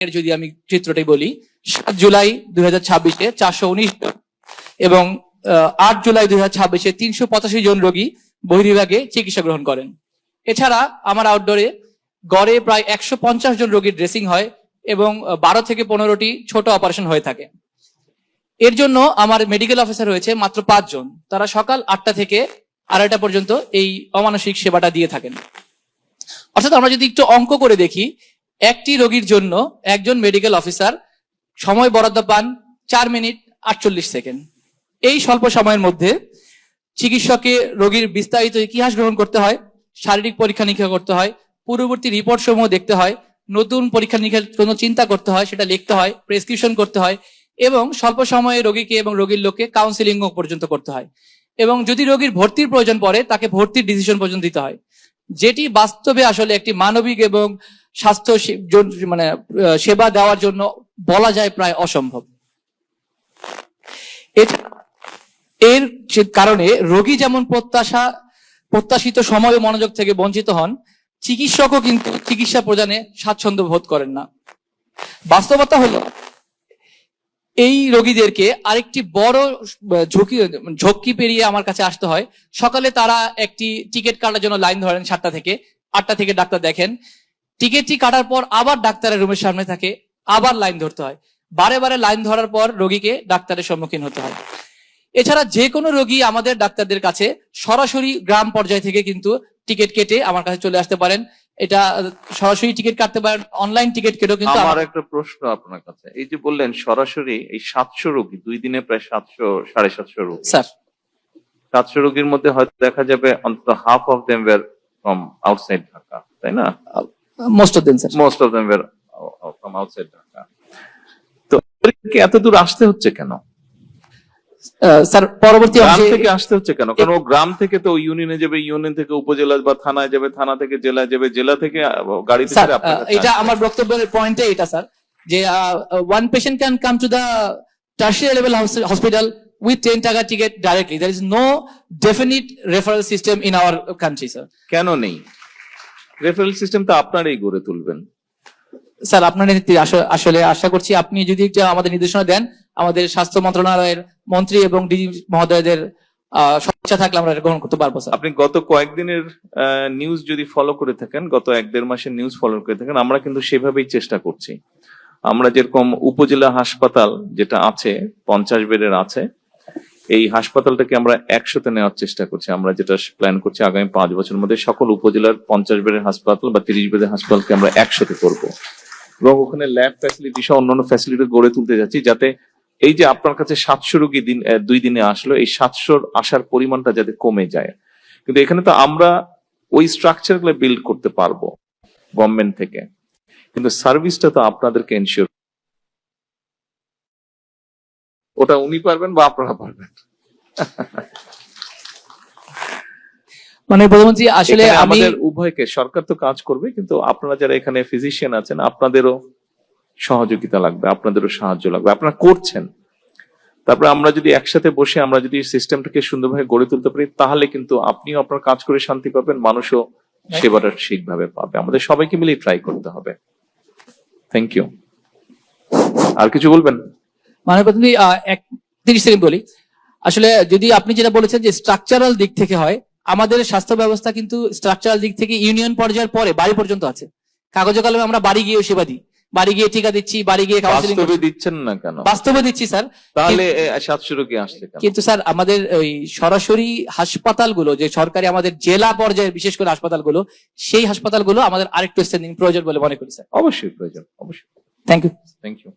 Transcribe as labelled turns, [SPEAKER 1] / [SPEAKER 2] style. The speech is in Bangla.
[SPEAKER 1] যদি আমি চিত্রটি বলি, 7 জুলাই 2026-এ 419 জন এবং 8 জুলাই 2026-এ 385 জন রোগী বহির্বিভাগে চিকিৎসা গ্রহণ করেন। এছাড়া আমার আউটডোরে গড়ে প্রায় 150 জন রোগীর ড্রেসিং হয় এবং 12 থেকে 15টি ছোট অপারেশন হয়ে থাকে। এর জন্য আমার মেডিকেল অফিসার রয়েছে মাত্র 5 জন। তারা সকাল 8টা থেকে 2:30 পর্যন্ত এই অমানসিক সেবাটা দিয়ে থাকেন। অর্থাৎ আমরা যদি একটু অঙ্ক করে দেখি, একটি রোগীর জন্য একজন মেডিকেল অফিসার সময় বরাদ্দ পান 4 মিনিট 48 সেকেন্ড। এই স্বল্প সময়ের মধ্যে চিকিৎসককে রোগীর বিস্তারিত ইতিহাস গ্রহণ করতে হয়, শারীরিক পরীক্ষা নিরীক্ষা করতে হয়, পূর্ববর্তী রিপোর্ট সমূহ দেখতে হয়, নতুন পরীক্ষা নিরীক্ষার কোনো চিন্তা করতে হয়, সেটা লিখতে হয়, প্রেসক্রিপশন করতে হয় এবং স্বল্প সময়ে রোগীকে এবং রোগীর লোককে কাউন্সিলিং পর্যন্ত করতে হয় এবং যদি রোগীর ভর্তির প্রয়োজন পড়ে তাকে ভর্তির ডিসিশন পর্যন্ত দিতে হয়, যেটি বাস্তবে আসলে একটি মানবিক এবং স্বাস্থ্য সেবা দেওয়ার জন্য বলা যায় প্রায় অসম্ভব। এর কারণে রোগী যেমন প্রত্যাশিত সময় ও মনোযোগ থেকে বঞ্চিত হন, চিকিৎসকও কিন্তু চিকিৎসা প্রদানে স্বাচ্ছন্দ্য বোধ করেন না। বাস্তবতা হলো এই রোগীদেরকে আরেকটি বড় ঝক্কি পেরিয়ে আমার কাছে আসতে হয়। সকালে তারা একটি টিকিট কাটার জন্য লাইন ধরেন 7টা থেকে 8টা থেকে ডাক্তার দেখেন, টিকিটটি কাটার পর আবার ডাক্তারের রুমের সামনে থাকে, আবার লাইন ধরতে হয়, বারে বারে লাইন ধরার পর রোগীকে ডাক্তারের সম্মুখীন হতে হয়। এছাড়া যে কোনো রোগী আমাদের ডাক্তারদের কাছে সরাসরি গ্রাম পর্যায় থেকে কিন্তু টিকিট কেটে আমার কাছে চলে আসতে পারেন। এটা সরাসরি টিকিট কাটতে পারেন, অনলাইন টিকিট কেটেও কিন্তু।
[SPEAKER 2] আমার একটা প্রশ্ন আপনার কাছে, এই যে বললেন সরাসরি এই 700 রোগী, 2 দিনে প্রায় 700-750 রোগী,
[SPEAKER 1] স্যার
[SPEAKER 2] 700 রোগীর মধ্যে হয়তো দেখা যাবে অন্তত half of them were from outside Dhaka, তাই না?
[SPEAKER 1] Most of them sir.
[SPEAKER 2] Most of them were from outside Dhaka. তো এত দূর আসতে হচ্ছে কেন
[SPEAKER 1] স্যার? পরবর্তী
[SPEAKER 2] গ্রাম থেকে আসতে হচ্ছে কেন? কারণ ও গ্রাম থেকে তো ইউনিয়নে যাবে, ইউনিয়ন থেকে উপজেলা বা থানায় যাবে, থানা থেকে জেলায় যাবে, জেলা থেকে গাড়িতে করে আপনার কাছে।
[SPEAKER 1] এটা আমার বক্তব্যের পয়েন্টে এটা স্যার, যে one patient can come to the tertiary level hospital with 10 টাকা ticket directly. There is no definite referral system in our country, sir.
[SPEAKER 2] কেন নেই? রেফারেল সিস্টেম তো আপনারাই গড়ে তুলবেন।
[SPEAKER 1] স্যার আপনার আসলে আশা করছি আপনি যদি আমাদের নির্দেশনা দেন, আমাদের স্বাস্থ্য মন্ত্রণালয়ের মন্ত্রী এবং ডিজি মহোদয়দের ইচ্ছা থাকলে আমরা এটা গ্রহণ করতে পারবো স্যার।
[SPEAKER 2] আপনি গত কয়েকদিনের নিউজ যদি ফলো করে থাকেন, গত 1-1.5 মাসের নিউজ ফলো করে থাকেন, আমরা কিন্তু সেভাবেই চেষ্টা করছি। আমরা যেরকম উপজেলা হাসপাতাল যেটা আছে 50 বেডের আছে, এই হাসপাতালটাকে আমরা 100-তে নেওয়ার চেষ্টা করছি। আমরা যেটা প্ল্যান করছি আগামী 5 বছরের মধ্যে সকল উপজেলার 50 বেডের হাসপাতাল বা 30 বেডের হাসপাতালকে আমরা 100-তে করবো এবং ওখানে ল্যাব ফ্যাসিলিটি সহ অন্যান্য ফ্যাসিলিটি গড়ে তুলতে যাচ্ছি, যাতে এই যে আপনার কাছে 700 রোগী 2 দিনে আসলো, এই 700 আসার পরিমাণটা যাতে কমে যায়। কিন্তু এখানে তো আমরা ওই স্ট্রাকচার গুলো বিল্ড করতে পারবো গভর্নমেন্ট থেকে, কিন্তু সার্ভিসটা তো আপনাদেরকে এনশিওর, ওটা উনি পারবেন বা আপনারা পারবেন।
[SPEAKER 1] প্রধানমন্ত্রী আসলে
[SPEAKER 2] আমাদের উভয়কে, সরকার তো কাজ করবে, কিন্তু আপনারা যারা এখানে ফিজিশিয়ান আছেন আপনাদেরও সহযোগিতা লাগবে, আপনাদেরও সাহায্য লাগবে, আপনারা করছেন। তারপরে আমরা যদি একসাথে বসে আমরা যদি সিস্টেমটাকে সুন্দরভাবে গড়ে তুলতে পারি, তাহলে কিন্তু আপনিও আপনার কাজ করে শান্তি পাবেন, মানুষও সেবাটা ঠিকভাবে পাবে। আমাদের সবাইকে মিলে ট্রাই করতে হবে। Thank you. আর কিছু বলবেন?
[SPEAKER 1] প্রধানমন্ত্রী 30 সেকেন্ড বলি। আসলে যদি আপনি যেটা বলেছেন যে স্ট্রাকচারাল দিক থেকে হয়, আমাদের স্বাস্থ্য ব্যবস্থা কিন্তু স্ট্রাকচারাল দিক থেকে ইউনিয়ন পর্যায়ের পরে বাড়ি পর্যন্ত আছে। কাগজে কলমে আমরা বাড়ি গিয়ে সেবা দিই, বাড়ি গিয়ে টিকা দিচ্ছি, বাড়ি গিয়ে কাউন্সিলিং
[SPEAKER 2] দিচ্ছেন না কেন?
[SPEAKER 1] বাস্তবে দিচ্ছি স্যার।
[SPEAKER 2] তাহলে 700 রোগী আসছে কেন?
[SPEAKER 1] কিন্তু স্যার আমাদের ওই সরাসরি হাসপাতালগুলো যে সরকারি আমাদের জেলা পর্যায়ে বিশেষ করে হাসপাতালগুলো, সেই হাসপাতালগুলো আমাদের আরেকটু স্ট্রেন্থেনিং প্রয়োজন বলে মনে করি স্যার।
[SPEAKER 2] অবশ্যই প্রয়োজন, অবশ্যই।
[SPEAKER 1] Thank you.
[SPEAKER 2] Thank you.